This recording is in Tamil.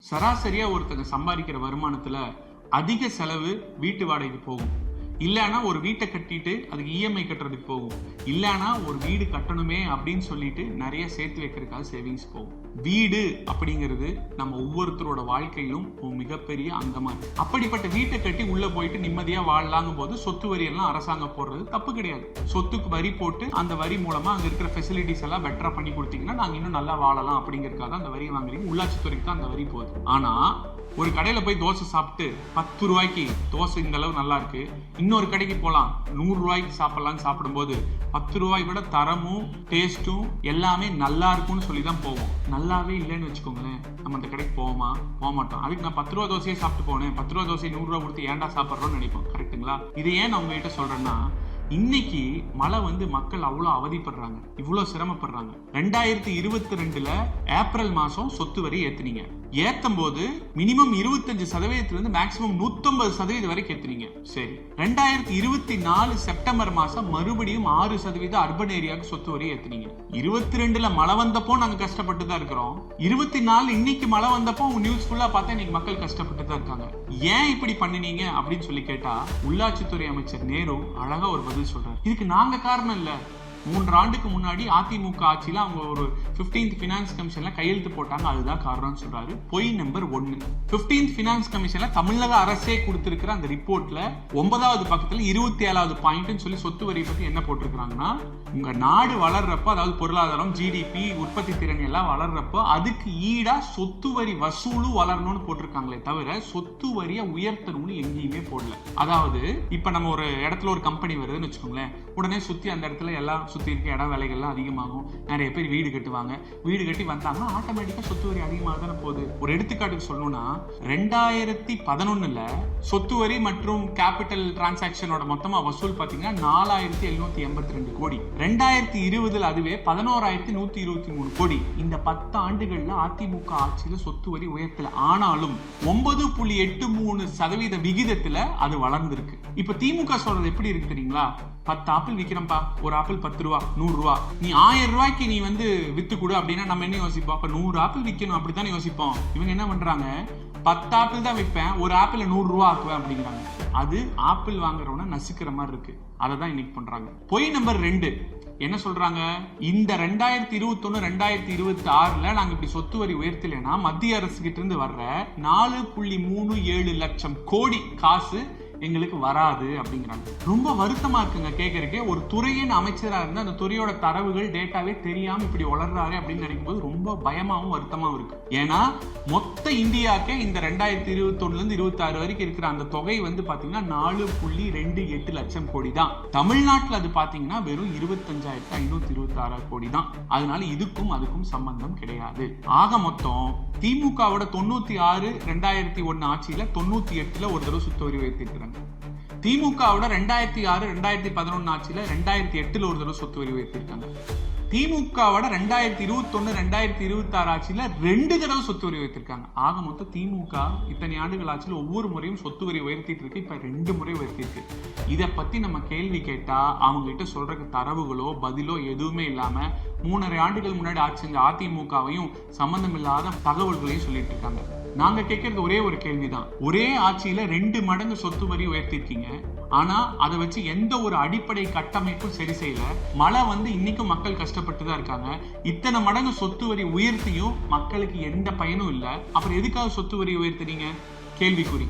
சராசரியா ஒருத்தங்க சம்பாதிக்கிற வருமானத்துல அதிக செலவு வீட்டு வாடகைக்கு போகும். இல்லைன்னா ஒரு வீட்டை கட்டிட்டு அதுக்கு இஎம்ஐ கட்டுறதுக்கு போகும். இல்லைன்னா ஒரு வீடு கட்டணுமே அப்படின்னு சொல்லிட்டு நிறைய சேர்த்து வைக்கிறதுக்காக சேவிங்ஸ் போகும். வீடு அப்படிங்கிறது நம்ம ஒவ்வொருத்தரோட வாழ்க்கையிலும் ஒரு மிகப்பெரிய அங்கமா இருக்கு. அப்படிப்பட்ட வீட்டை கட்டி உள்ள போயிட்டு நிம்மதியா வாழலாங்கும் போது சொத்து வரி எல்லாம் அரசாங்கம் போடுறது தப்பு கிடையாது. சொத்துக்கு வரி போட்டு அந்த வரி மூலமா அங்க இருக்கிற ஃபெசிலிட்டிஸ் எல்லாம் பெட்டரா பண்ணி கொடுத்தீங்கன்னா நாங்க இன்னும் நல்லா வாழலாம் அப்படிங்கிறதுக்காக அந்த வரி வாங்குறீங்க. உள்ளாட்சித்துறைக்கு தான் அந்த வரி போகுது. ஆனா ஒரு கடையில போய் தோசை சாப்பிட்டு 10 ரூபாய்க்கு தோசை இந்த அளவு நல்லா இருக்கு, இன்னொரு கடைக்கு போலாம் 100 ரூபாய்க்கு சாப்பிடலாம்னு சாப்பிடும்போது 10 ரூபாய் விட தரமும் டேஸ்டும் எல்லாமே நல்லா இருக்கும்னு சொல்லி தான் போவோம். நல்லாவே இல்லைன்னு வச்சுக்கோங்களேன், நம்ம அந்த கடைக்கு போக மாட்டோம். அதுக்கு நான் 10 ரூபா தோசையே சாப்பிட்டு போனேன், 10 ரூபா தோசை 100 ரூபா கொடுத்து ஏன்டா சாப்பிட்றோம்னு நினைப்போம். கரெக்டுங்களா? இது ஏன் நான் உங்ககிட்ட சொல்றேன்னா, இன்னைக்கு மழை மக்கள் அவ்வளவு அவதிப்படுறாங்க, இவ்வளவு சிரமப்படுறாங்க. 2022 ஏப்ரல் மாசம் சொத்து வரி ஏத்துனீங்க. ஏத்தும் போது மினிமம் 25% மேக்சிமம் 150% வரைக்கும் ஏத்துனீங்க. சரி, 2024 செப்டம்பர் மாசம் மறுபடியும் 6% அர்பன் ஏரியாவுக்கு சொத்து வரி ஏத்துனீங்க. 22 மழை வந்தப்போ நாங்க கஷ்டப்பட்டு தான் இருக்கிறோம். 24 இன்னைக்கு மழை வந்தப்போ உங்க நியூஸ் ஃபுல்லா பார்த்தா இன்னைக்கு மக்கள் கஷ்டப்பட்டு தான் இருக்காங்க. ஏன் இப்படி பண்ணினீங்க அப்படின்னு சொல்லி கேட்டா, உள்ளாட்சித்துறை அமைச்சர் நேரு அழகா ஒரு பதில் சொல்றாரு. இதுக்கு நாங்க காரணம் இல்ல. 3 ஆண்டுக்கு முன்னாடி அதிமுக ஆட்சியில அவங்க ஒரு 15th ஃபினான்ஸ் கமிஷன்ல கையெழுத்து போட்டாங்க, அதுதான் காரணம்னு சொல்றாரு. பொய் நம்பர் 1. 15th ஃபினான்ஸ் கமிஷன்ல தமிழக அரசே கொடுத்திருக்கிற அந்த ரிப்போர்ட்ல 9வது பக்கத்துல 27வது பாயிண்ட்னு சொல்லி சொத்து வரி பத்தி என்ன போட்டிருக்காங்கன்னா, உங்க நாடு வளர்றப்ப, அதாவது பொருளாதாரம், ஜிடிபி, உற்பத்தி திறன் எல்லாம் வளர்றப்போ அதுக்கு ஈடா சொத்து வரி வசூலும் வளரணும்னு போட்டிருக்காங்களே தவிர சொத்து வரியை உயர்த்தணும்னு எங்கேயுமே போடல. அதாவது இப்ப நம்ம ஒரு இடத்துல ஒரு கம்பெனி வருதுன்னு வச்சுக்கோங்களேன், உடனே சுத்தி அந்த இடத்துல எல்லாம் சுத்தி இருக்க இடம் வேலைகள்லாம் அதிகமாகும். நிறைய பேர் வீடு கட்டுவாங்க. வீடு கட்டி வந்தாங்கன்னா ஆட்டோமேட்டிக்கா சொத்து வரி அதிகமாக தானே போகுது. ஒரு எடுத்துக்காட்டுக்கு சொல்லணும்னா, 2011 சொத்து வரி மற்றும் கேபிட்டல் டிரான்சாக்சனோட மொத்தமா வசூல் பாத்தீங்கன்னா 4782 கோடி. 2020 அதுவே 11123 கோடி. இந்த 10 ஆண்டுகள்ல அதிமுக ஆட்சியில சொத்து வரி உயர்த்தல. ஆனாலும் 9.83% விகிதத்துல அது வளர்ந்திருக்கு. இப்ப திமுக சொல்றது எப்படி இருக்கு தெரியுங்களா? 10 ஆப்பிள் விக்கிறம்பா, ஒரு ஆப்பிள் 10 ரூபா, 100 ரூபா, நீ 1000 ரூபாய்க்கு நீ வித்து கொடு அப்படின்னா நம்ம என்ன யோசிப்போம்? அப்ப 100 ஆப்பிள் விற்கணும் அப்படித்தானே யோசிப்போம். இவங்க என்ன பண்றாங்க? 10 ஆப்பிள் தான் விற்பேன், ஒரு ஆப்பிள் 100 ரூபா ஆக்குவேன் அப்படிங்கிறாங்க. அது ஆப்பிள் வாங்குறவன நசுக்கிற மாதிரி இருக்கு. அதை தான் இன்னைக்கு பண்றாங்க. பொய் நம்பர் 2 என்ன சொல்றாங்க? இந்த 2021 2026 நாங்க இப்படி சொத்து வரி உயர்த்தலைன்னா மத்திய அரசு கிட்ட இருந்து வர்ற 4.37 லட்சம் கோடி காசு எங்களுக்கு வராது அப்படிங்கிறாங்க. ரொம்ப வருத்தமா இருக்குங்க கேட்கறதுக்கே. ஒரு துறையின் அமைச்சரா இருந்தா அந்த துறையோட தரவுகள் டேட்டாவே தெரியாம இப்படி வளர்றாரு அப்படின்னு நினைக்கும் போது ரொம்ப பயமாவும் வருத்தமாவும் இருக்கு. ஏன்னா மொத்த இந்தியாக்கே இந்த 2021 26 வரைக்கும் இருக்கிற அந்த தொகை பாத்தீங்கன்னா 4.28 லட்சம் கோடி தான். தமிழ்நாட்டுல அது பாத்தீங்கன்னா வெறும் 25,526 கோடி தான். அதனால இதுக்கும் அதுக்கும் சம்பந்தம் கிடையாது. ஆக மொத்தம் திமுகவோட 96 2001 ஆட்சியில 98 ஒரு தடவை சொத்து வரி உயர்த்திருக்கிறாங்க. திமுகவோட 2006 2011 ஆட்சியில 2008 ஒரு தடவை சொத்து வரி உயர்த்திருக்காங்க. திமுகவோட 2021 2026 ஆட்சியில 2 தடவை சொத்து வரி உயர்த்திருக்காங்க. ஆக மொத்தம் திமுக இத்தனை ஆண்டுகள் ஆட்சியில் ஒவ்வொரு முறையும் சொத்து வரி உயர்த்திட்டு இருக்கு. இப்ப 2 முறை உயர்த்திருக்கு. இதை பத்தி நம்ம கேள்வி கேட்டா அவங்க கிட்ட சொல்றதுக்கு தரவுகளோ பதிலோ எதுவுமே இல்லாம 3.5 ஆண்டுகள் முன்னாடி ஆட்சி செஞ்ச அதிமுகவையும் சம்பந்தம் இல்லாத தகவல்களையும் சொல்லிட்டு இருக்காங்க. நாங்க கேட்கறது ஒரே ஒரு கேள்விதான். ஒரே ஆட்சியில 2 மடங்கு சொத்து வரி உயர்த்திருக்கீங்க. ஆனா அதை வச்சு எந்த ஒரு அடிப்படை கட்டமைப்பும் சரி செய்யல. மழை இன்னைக்கும் மக்கள் கஷ்டப்பட்டு தான் இருக்காங்க. இத்தனை மடங்கு சொத்து வரி உயர்த்தியும் மக்களுக்கு எந்த பயனும் இல்லை. அப்புறம் எதுக்காக சொத்து வரி உயர்த்துறீங்க? கேள்விக்குறி.